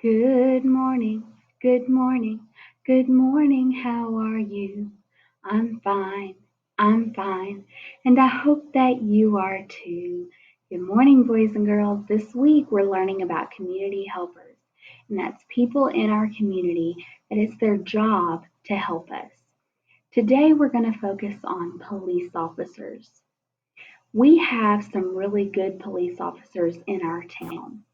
Good morning, good morning, good morning, how are you? I'm fine, and I hope that you are too. Good morning, boys and girls. This week we're learning about community helpers, and that's people in our community that it's their job to help us. Today we're going to focus on police officers. We have some really good police officers in our town.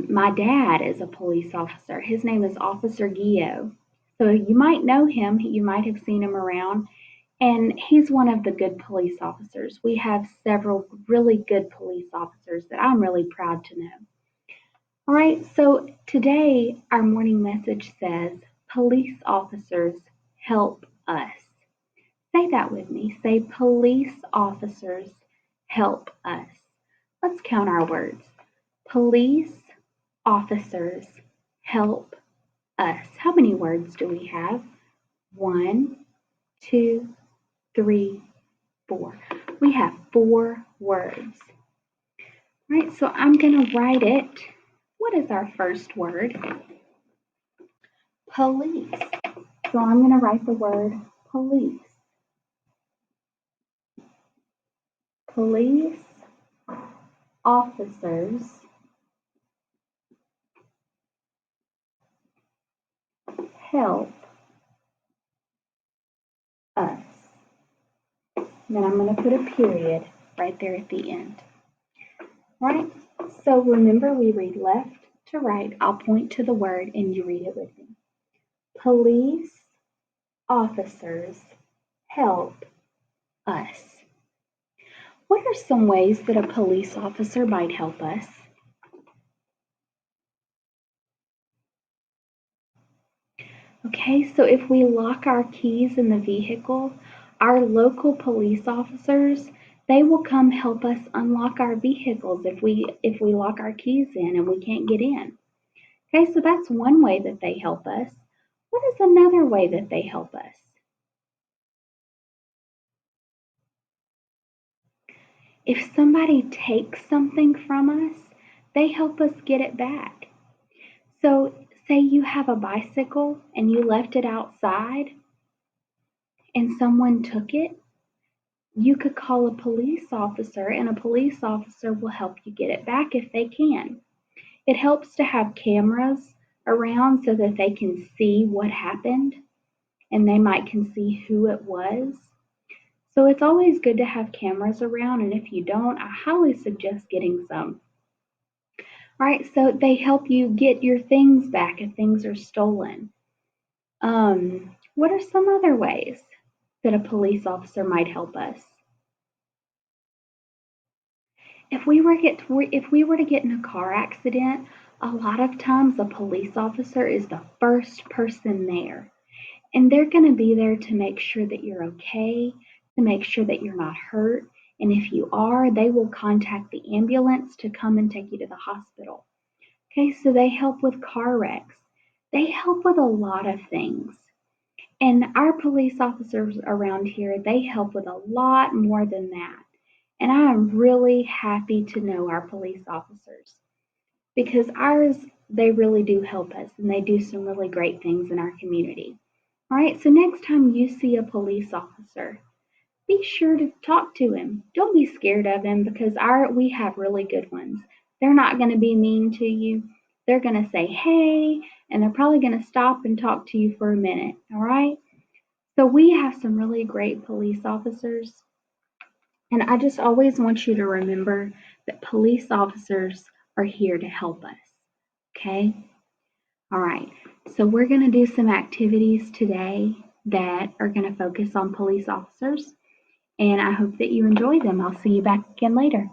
My dad is a police officer. His name is Officer Gio. So you might know him, you might have seen him around, and he's one of the good police officers. We have several really good police officers that I'm really proud to know. All right, so today our morning message says, police officers help us. Say that with me. Say, police officers help us. Let's count our words. Police officers help us. How many words do we have? 1, 2, 3, 4. We have 4 words. All right, so I'm going to write it. What is our first word? Police. So I'm going to write the word police. Police officers help us. Then I'm going to put a period right there at the end. Right? So remember, we read left to right. I'll point to the word and you read it with me. Police officers help us. What are some ways that a police officer might help us? Okay, so if we lock our keys in the vehicle, our local police officers, they will come help us unlock our vehicles if we lock our keys in and we can't get in. Okay, so that's one way that they help us. What is another way that they help us? If somebody takes something from us, they help us get it back. So say you have a bicycle and you left it outside and someone took it, you could call a police officer and a police officer will help you get it back if they can. It helps to have cameras around so that they can see what happened and they might can see who it was. So it's always good to have cameras around, and if you don't, I highly suggest getting some. All right, so they help you get your things back if things are stolen. What are some other ways that a police officer might help us? If we were to get in a car accident, a lot of times a police officer is the first person there. And they're going to be there to make sure that you're okay, to make sure that you're not hurt. And if you are, they will contact the ambulance to come and take you to the hospital. Okay, so they help with car wrecks. They help with a lot of things. And our police officers around here, they help with a lot more than that. And I am really happy to know our police officers because they really do help us and they do some really great things in our community. All right, so next time you see a police officer, be sure to talk to him. Don't be scared of him because we have really good ones. They're not going to be mean to you. They're going to say, hey, and they're probably going to stop and talk to you for a minute. All right, so we have some really great police officers. And I just always want you to remember that police officers are here to help us. Okay? All right. So we're going to do some activities today that are going to focus on police officers. And I hope that you enjoy them. I'll see you back again later.